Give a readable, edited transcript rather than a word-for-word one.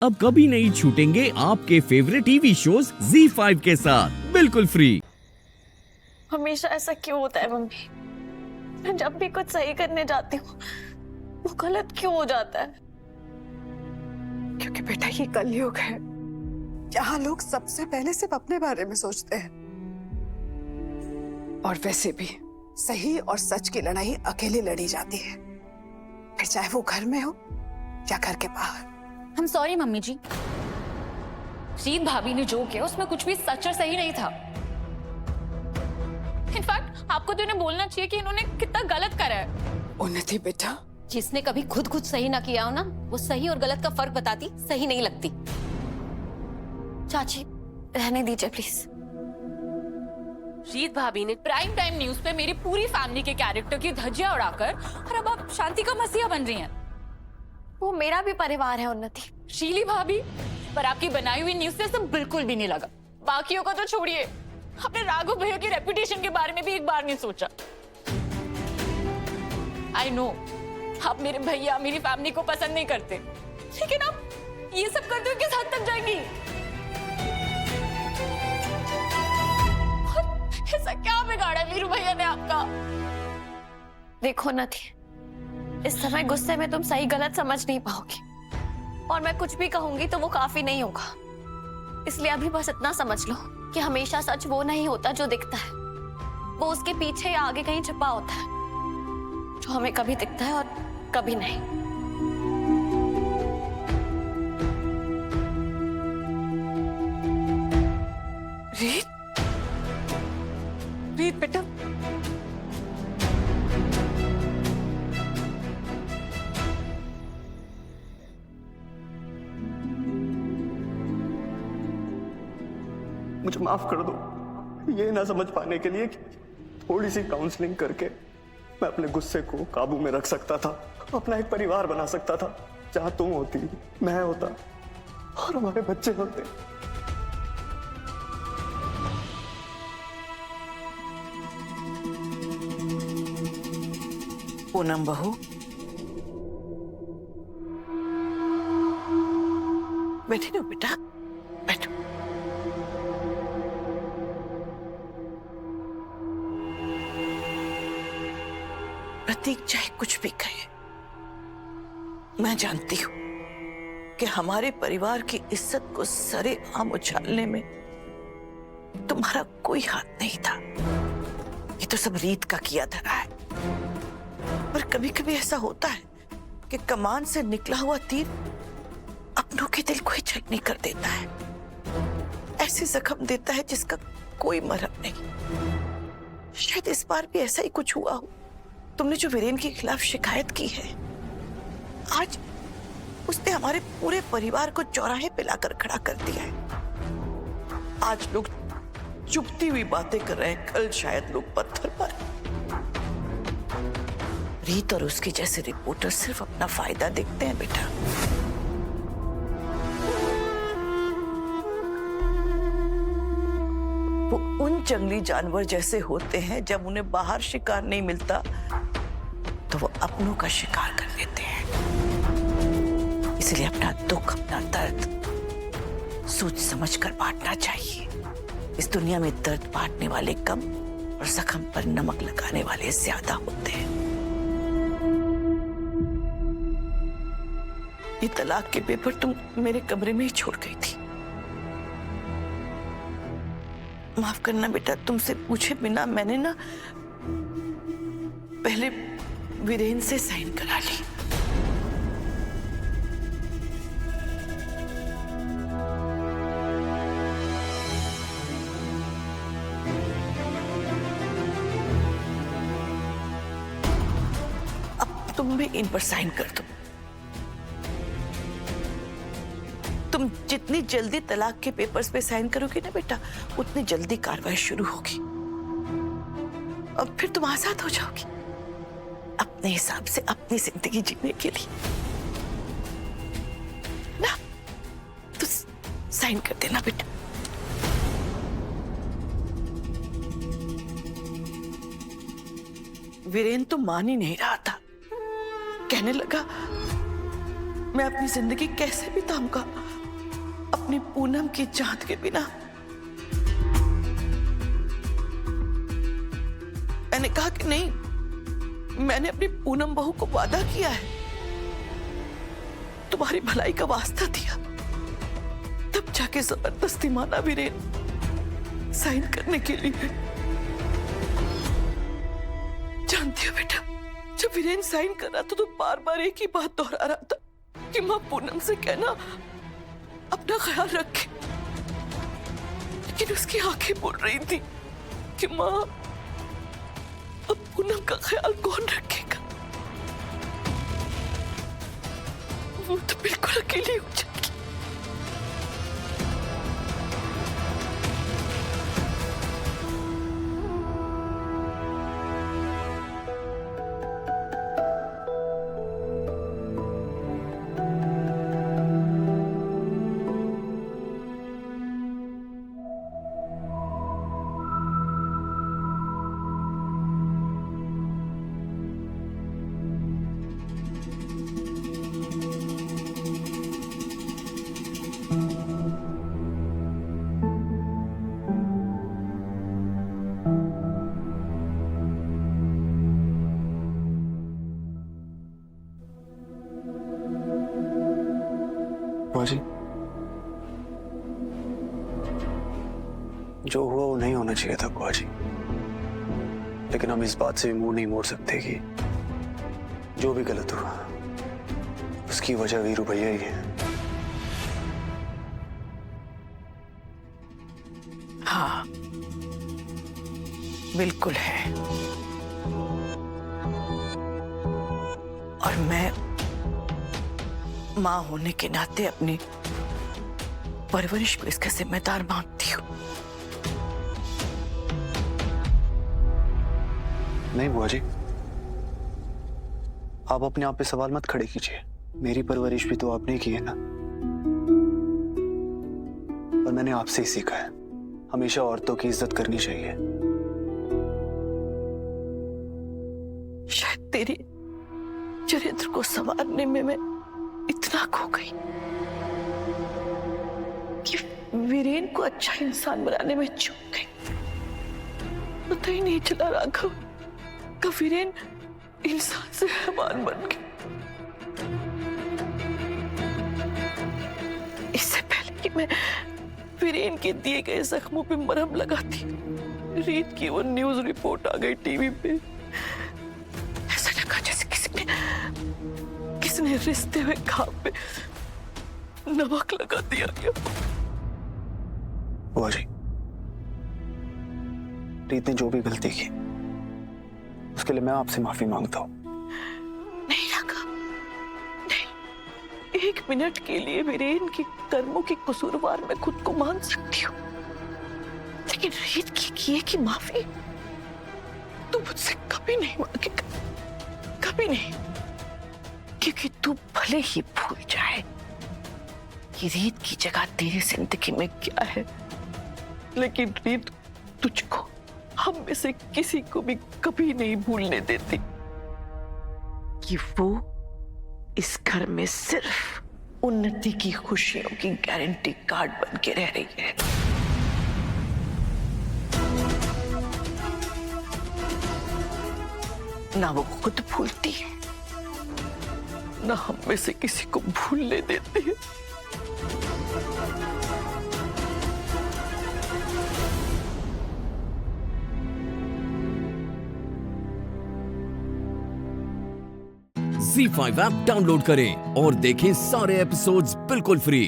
अब कभी नहीं छूटेंगे आपके फेवरेट टीवी शोज ZEE5 के साथ बिल्कुल फ्री। हमेशा ऐसा क्यों होता है मम्मी? मैं जब भी कुछ सही करने जाती हूँ वो गलत क्यों हो जाता है? क्योंकि बेटा ये कलयुग है जहाँ लोग सबसे पहले सिर्फ अपने बारे में सोचते हैं। और वैसे भी सही और सच की लड़ाई अकेले लड़ी जाती है, फिर चाहे वो घर में हो या घर के बाहर। हम सॉरी मम्मी जी, रीत भाभी ने जो किया उसमें कुछ भी सच और सही नहीं था। इनफैक्ट आपको तो इन्हें बोलना चाहिए कि इन्होंने कितना गलत करा है। उन्नति बेटा, जिसने कभी खुद कुछ सही ना किया हो ना, वो सही और गलत का फर्क बताती सही नहीं लगती। चाची रहने दीजिए प्लीज। रीत भाभी ने प्राइम टाइम न्यूज पे मेरी पूरी फैमिली के कैरेक्टर की धज्जियां उड़ाकर और अब आप शांति का मसीहा बन रही हैं। वो मेरा भी परिवार है उन्नति। शीली भाभी, पर आपकी बनाई हुई न्यूज से सब बिल्कुल भी नहीं लगा। बाकियों को तो छोड़िए, अपने राघव भैया की रेपुटेशन के बारे में भी एक बार नहीं सोचा। आई नो आप मेरे भैया मेरी फैमिली को पसंद नहीं करते, लेकिन आप ये सब करते हो किस हद तक जाएंगी? ऐसा क्या बिगाड़ा वीरू भैया ने आपका? देखो उन्नति, इस समय गुस्से में तुम सही गलत समझ नहीं पाओगी और मैं कुछ भी कहूंगी तो वो काफी नहीं होगा। इसलिए अभी बस इतना समझ लो कि हमेशा सच वो नहीं होता जो दिखता है, वो उसके पीछे या आगे कहीं छिपा होता है जो हमें कभी दिखता है और कभी नहीं। रीत, रीत बेटा, मुझे माफ कर दो ये ना समझ पाने के लिए कि थोड़ी सी काउंसलिंग करके मैं अपने गुस्से को काबू में रख सकता था, अपना एक परिवार बना सकता था जहां तुम होती, मैं होता और हमारे बच्चे होते। पूनम बहू, बैठी ना बेटा, बैठो। प्रतीक चाहे कुछ भी कहे, मैं जानती हूं कि हमारे परिवार की इज्जत को सरेआम उछालने में तुम्हारा कोई हाथ नहीं था। ये तो सब रीत का किया धरा है। पर कभी कभी ऐसा होता है कि कमान से निकला हुआ तीर अपनों के दिल को ही छलनी कर देता है, ऐसे जख्म देता है जिसका कोई मरहम नहीं। शायद इस बार भी ऐसा ही कुछ हुआ हो। तुमने जो वीरेन के खिलाफ शिकायत की है, आज उसने हमारे पूरे परिवार को चौराहे पे लाकर खड़ा कर दिया है। आज लोग चुपती हुई बातें कर रहे हैं, कल शायद लोग पत्थर पर। रीत और उसके जैसे रिपोर्टर सिर्फ अपना फायदा देखते हैं बेटा। वो उन जंगली जानवर जैसे होते हैं, जब उन्हें बाहर शिकार नहीं मिलता तो वो अपनों का शिकार कर लेते हैं। इसलिए अपना दुख, अपना दर्द सोच समझ कर बांटना चाहिए। इस दुनिया में दर्द बांटने वाले कम और जख्म पर नमक लगाने वाले ज्यादा होते हैं। ये तलाक के पेपर तुम मेरे कमरे में ही छोड़ गई थी। माफ करना बेटा, तुमसे पूछे बिना मैंने ना पहले वीरेन से साइन करा ली। अब तुम भी इन पर साइन कर दो। तुम जितनी जल्दी तलाक के पेपर्स पे साइन करोगे ना बेटा, उतनी जल्दी कार्रवाई शुरू होगी। अब फिर तुम आजाद हो जाओगी अपने हिसाब से अपनी जिंदगी जीने के लिए ना। तो साइन कर देना बेटा। वीरेन तो मान ही नहीं रहा था, कहने लगा मैं अपनी जिंदगी कैसे बिताऊंगा, अपनी पूनम की चाहत के बिना। मैंने कहा कि नहीं, मैंने अपनी पूनम बहू को वादा किया है, तुम्हारी भलाई का वास्ता दिया, तब जाके जबरदस्ती माना वीरेन साइन करने के लिए। जानती हो बेटा, जब वीरेन साइन कर रहा था तो बार बार एक ही बात दोहरा रहा था कि मां पूनम से कहना अपना ख्याल रखे, लेकिन उसकी आंखें बोल रही थी कि मां अब पूनम का ख्याल कौन रखेगा, वो तो बिल्कुल अकेली हो जाएगी। बुआ जी, जो हुआ वो नहीं होना चाहिए था बुआ जी, लेकिन हम इस बात से भी मुंह नहीं मोड़ सकते कि जो भी गलत हुआ उसकी वजह वीरू भैया ही है। हाँ, बिल्कुल है। और मैं मां होने के नाते अपनी परवरिश को इसका जिम्मेदार मानती हूँ। नहीं बुआ जी, आप अपने आप पे सवाल मत खड़े कीजिए। मेरी परवरिश भी तो आपने की है ना, और मैंने आपसे ही सीखा है हमेशा औरतों की इज्जत करनी चाहिए। शायद तेरे चरित्र को संवारने में मैं इतना खो गई कि वीरेन को अच्छा इंसान बनाने में चूक गई। पता ही नहीं चला राघव का वीरेन इंसान से हैवान बन गया। इससे पहले कि मैं वीरेन के दिए गए जख्मों पे मरहम लगाती, रीत की वो न्यूज रिपोर्ट आ गई टीवी पे। ऐसा लगा जैसे किसने रिश्ते हुए घाव पे नमक लगा दिया गया। बुआ जी, रीत ने जो भी गलती की उसके लिए मैं आपसे माफी मांगता हूँ। नहीं राघव, नहीं। एक मिनट के लिए वीरेन के कर्मों की कसूरवार मैं खुद को मान सकती हूँ, लेकिन रीत की किए की माफी तू मुझसे कभी नहीं मांगेगा, कभी नहीं। क्योंकि तू भले ही भूल जाए कि रीत की जगह तेरी जिंदगी में क्या है, लेकिन रीत तुझको, हम में से किसी को भी कभी नहीं भूलने देती कि वो इस घर में सिर्फ उन्नति की खुशियों की गारंटी कार्ड बन के रह रही है। ना वो खुद भूलती है, ना हम में से किसी को भूलने देती है। ZEE5 ऐप डाउनलोड करें और देखें सारे एपिसोड्स बिल्कुल फ्री।